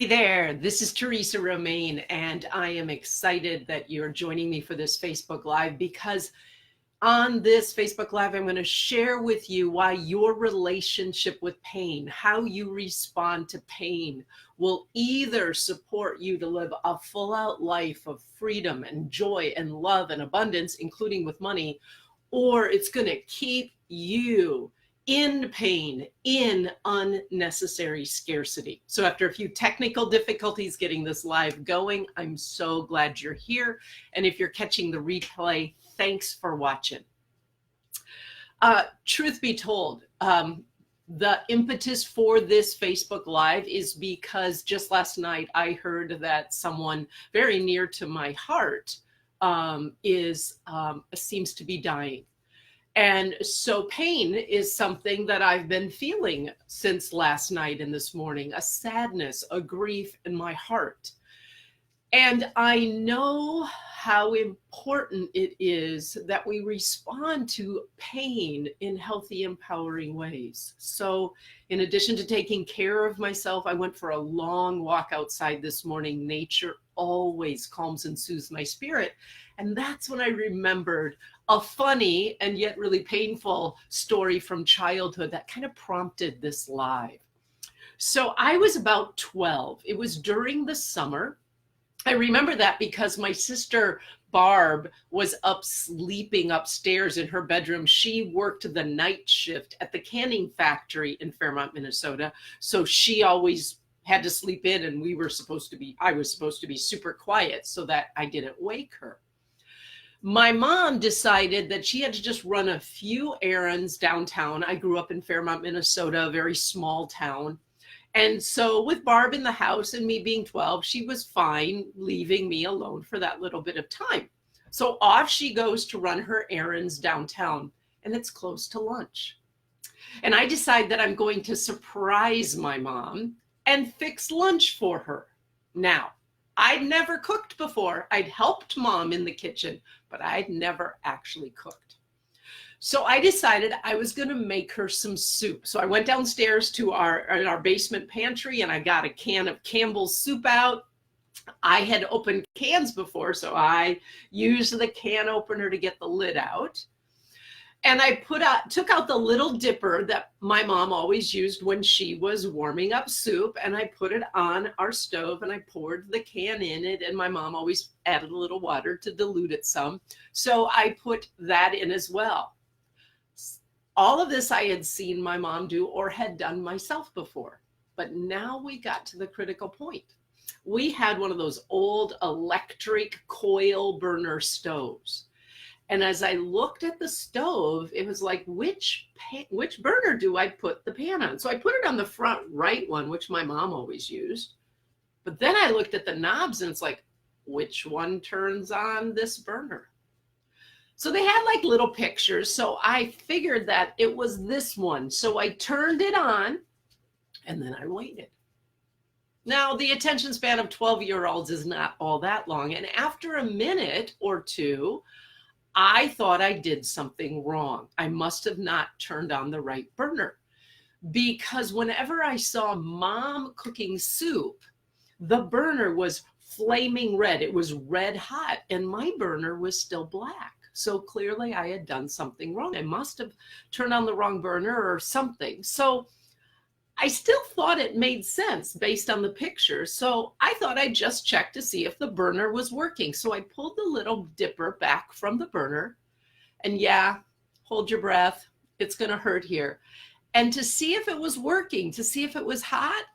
Hey there, this is Teresa Romain, and I am excited that you're joining me for this Facebook Live because on this Facebook Live, I'm going to share with you why your relationship with pain, how you respond to pain, will either support you to live a full out life of freedom and joy and love and abundance, including with money, or it's going to keep you in pain, in unnecessary scarcity. So after a few technical difficulties getting this live going, I'm so glad you're here. And if you're catching the replay, thanks for watching. Truth be told, the impetus for this Facebook Live is because just last night I heard that someone very near to my heart seems to be dying. And so pain is something that I've been feeling since last night and this morning, a sadness, a grief in my heart. And I know how important it is that we respond to pain in healthy, empowering ways. So in addition to taking care of myself, I went for a long walk outside this morning. Nature always calms and soothes my spirit. And that's when I remembered a funny and yet really painful story from childhood that kind of prompted this live. So I was about 12. It was during the summer. I remember that because my sister Barb was up sleeping upstairs in her bedroom. She worked the night shift at the canning factory in Fairmont, Minnesota. So she always had to sleep in, and I was supposed to be super quiet so that I didn't wake her. My mom decided that she had to just run a few errands downtown. I grew up in Fairmont, Minnesota, a very small town. And so with Barb in the house and me being 12, she was fine leaving me alone for that little bit of time. So off she goes to run her errands downtown, and it's close to lunch. And I decide that I'm going to surprise my mom and fix lunch for her. Now, I'd never cooked before. I'd helped mom in the kitchen, but I'd never actually cooked. So I decided I was going to make her some soup. So I went downstairs to our basement pantry and I got a can of Campbell's soup out. I had opened cans before, so I used the can opener to get the lid out. And I took out the little dipper that my mom always used when she was warming up soup, and I put it on our stove and I poured the can in it, and my mom always added a little water to dilute it some. So I put that in as well. All of this I had seen my mom do or had done myself before. But now we got to the critical point. We had one of those old electric coil burner stoves. And as I looked at the stove, it was like, which burner do I put the pan on? So I put it on the front right one, which my mom always used. But then I looked at the knobs and it's like, which one turns on this burner? So they had like little pictures. So I figured that it was this one. So I turned it on and then I waited. Now, the attention span of 12-year-olds is not all that long. And after a minute or two, I thought I did something wrong. I must have not turned on the right burner, because whenever I saw mom cooking soup, the burner was flaming red. It was red hot and my burner was still black. So clearly I had done something wrong. I must have turned on the wrong burner or something. So I still thought it made sense based on the picture. So I thought I'd just check to see if the burner was working. So I pulled the little dipper back from the burner, and yeah, hold your breath. It's going to hurt here. And to see if it was working, to see if it was hot,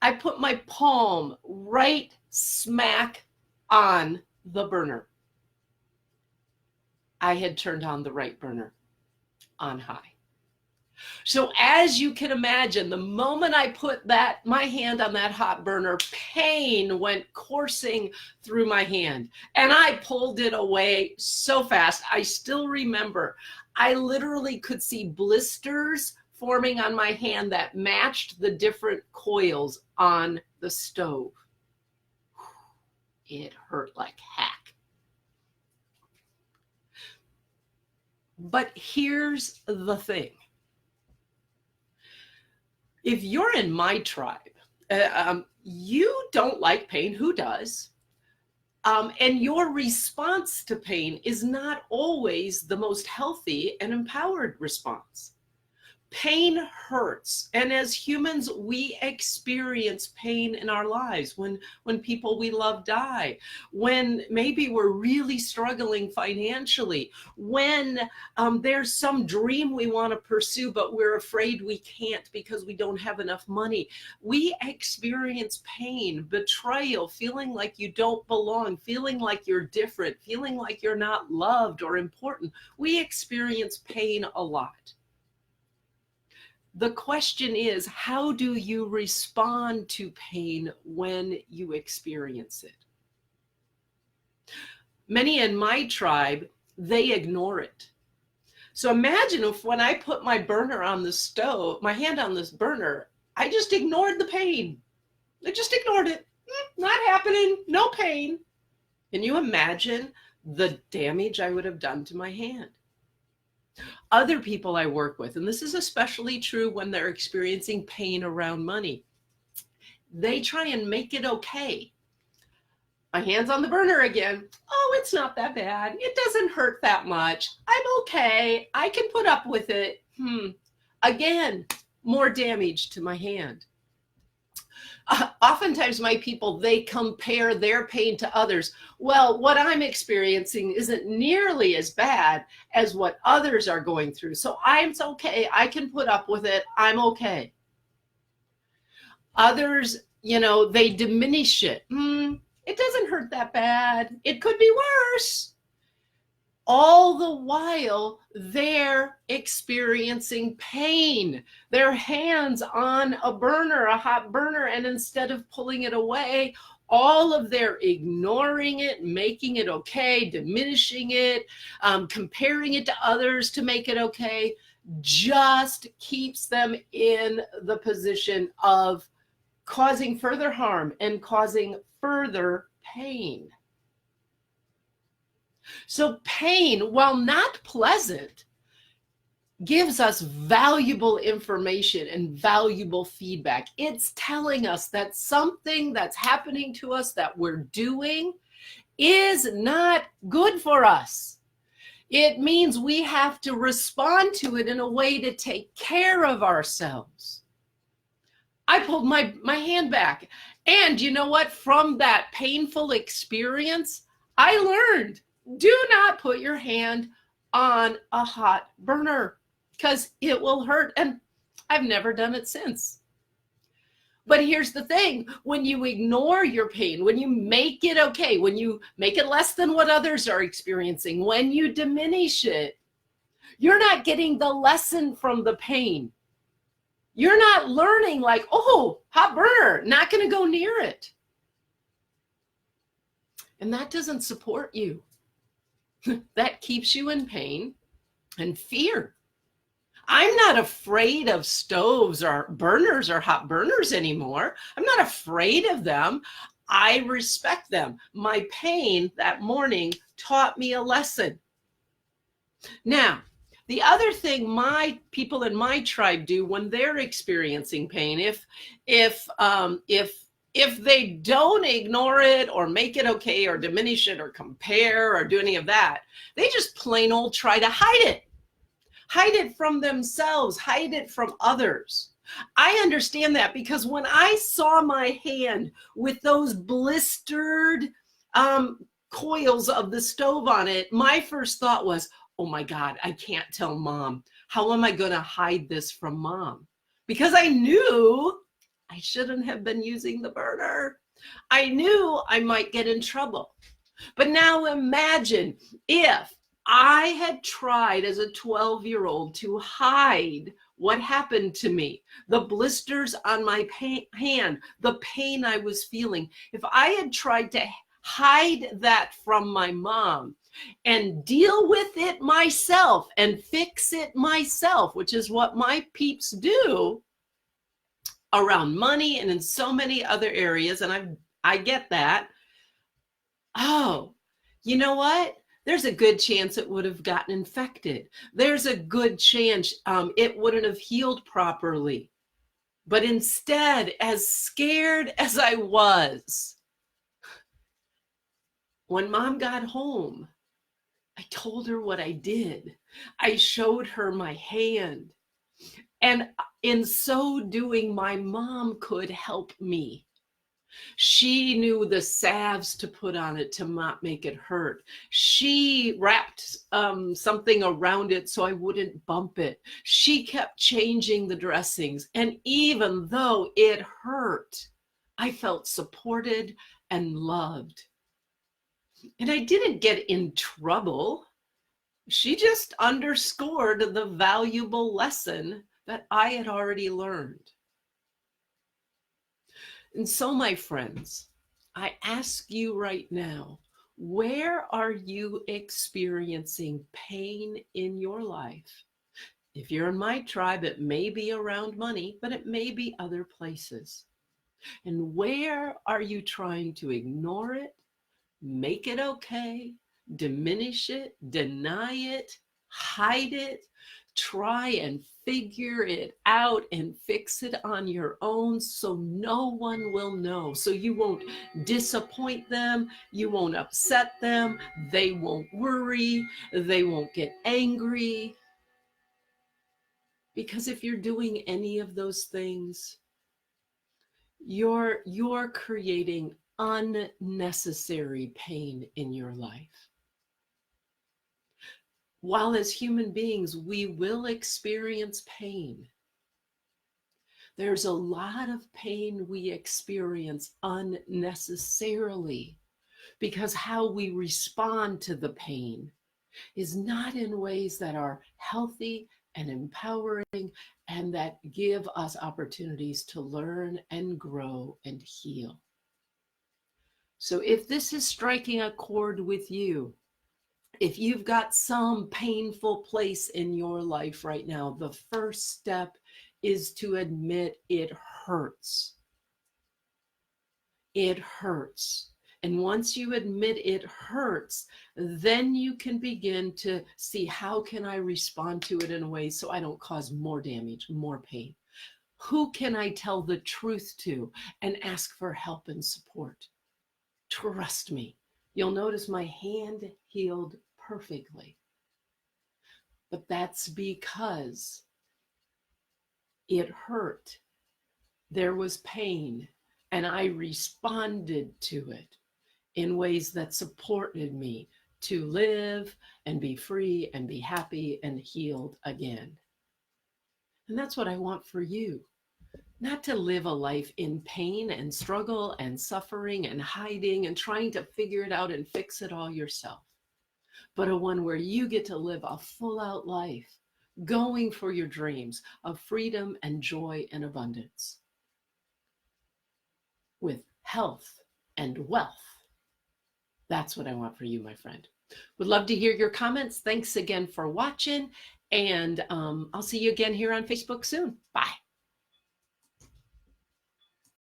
I put my palm right smack on the burner. I had turned on the right burner on high. So as you can imagine, the moment I put my hand on that hot burner, pain went coursing through my hand, and I pulled it away so fast. I still remember, I literally could see blisters forming on my hand that matched the different coils on the stove. It hurt like heck. But here's the thing. If you're in my tribe, You don't like pain. Who does? And your response to pain is not always the most healthy and empowered response. Pain hurts, and as humans we experience pain in our lives when people we love die, when maybe we're really struggling financially, when there's some dream we want to pursue but we're afraid we can't because we don't have enough money. We experience pain, betrayal, feeling like you don't belong, feeling like you're different, feeling like you're not loved or important. We experience pain a lot. The question is, how do you respond to pain when you experience it? Many in my tribe, they ignore it. So imagine if when I put my burner on the stove, my hand on this burner, I just ignored the pain. I just ignored it. Not happening, no pain. Can you imagine the damage I would have done to my hand? Other people I work with, and this is especially true when they're experiencing pain around money, they try and make it okay. My hand's on the burner again. Oh, it's not that bad. It doesn't hurt that much. I'm okay. I can put up with it. Again, more damage to my hand. Oftentimes my people, they compare their pain to others. Well, what I'm experiencing isn't nearly as bad as what others are going through. So I'm okay. I can put up with it. I'm okay. Others, they diminish it. It doesn't hurt that bad. It could be worse. All the while, they're experiencing pain. Their hands on a burner, a hot burner, and instead of pulling it away, all of their ignoring it, making it okay, diminishing it, comparing it to others to make it okay, just keeps them in the position of causing further harm and causing further pain. So pain, while not pleasant, gives us valuable information and valuable feedback. It's telling us that something that's happening to us that we're doing is not good for us. It means we have to respond to it in a way to take care of ourselves. I pulled my hand back. And you know what? From that painful experience, I learned, do not put your hand on a hot burner because it will hurt. And I've never done it since. But here's the thing. When you ignore your pain, when you make it okay, when you make it less than what others are experiencing, when you diminish it, you're not getting the lesson from the pain. You're not learning like, oh, hot burner, not going to go near it. And that doesn't support you. That keeps you in pain and fear. I'm not afraid of stoves or burners or hot burners anymore. I'm not afraid of them. I respect them. My pain that morning taught me a lesson. Now, the other thing my people in my tribe do when they're experiencing pain, if they don't ignore it or make it okay or diminish it or compare or do any of that, they just plain old try to hide it. Hide it from themselves, hide it from others. I understand that because when I saw my hand with those blistered coils of the stove on it, my first thought was, oh my God, I can't tell mom. How am I going to hide this from mom? Because I knew I shouldn't have been using the burner. I knew I might get in trouble. But now imagine if I had tried as a 12-year-old to hide what happened to me, the blisters on my hand, the pain I was feeling. If I had tried to hide that from my mom and deal with it myself and fix it myself, which is what my peeps do around money and in so many other areas, and I get that. Oh, you know what? There's a good chance it would have gotten infected. There's a good chance it wouldn't have healed properly. But instead, as scared as I was, when mom got home, I told her what I did. I showed her my hand. And in so doing, my mom could help me. She knew the salves to put on it to not make it hurt. She wrapped something around it so I wouldn't bump it. She kept changing the dressings. And even though it hurt, I felt supported and loved. And I didn't get in trouble. She just underscored the valuable lesson that I had already learned. And so, my friends, I ask you right now, where are you experiencing pain in your life? If you're in my tribe, it may be around money, but it may be other places. And where are you trying to ignore it, make it okay, diminish it, deny it, hide it, try and figure it out and fix it on your own so no one will know, so you won't disappoint them, you won't upset them, they won't worry, they won't get angry? Because if you're doing any of those things, you're creating unnecessary pain in your life. While as human beings, we will experience pain, there's a lot of pain we experience unnecessarily because how we respond to the pain is not in ways that are healthy and empowering and that give us opportunities to learn and grow and heal. So if this is striking a chord with you, if you've got some painful place in your life right now, the first step is to admit it hurts. It hurts. And once you admit it hurts, then you can begin to see, how can I respond to it in a way so I don't cause more damage, more pain? Who can I tell the truth to and ask for help and support? Trust me, you'll notice my hand healed perfectly. But that's because it hurt. There was pain, and I responded to it in ways that supported me to live and be free and be happy and healed again. And that's what I want for you. Not to live a life in pain and struggle and suffering and hiding and trying to figure it out and fix it all yourself, but a one where you get to live a full out life, going for your dreams of freedom and joy and abundance with health and wealth. That's what I want for you, my friend. Would love to hear your comments. Thanks again for watching, and I'll see you again here on Facebook soon. Bye.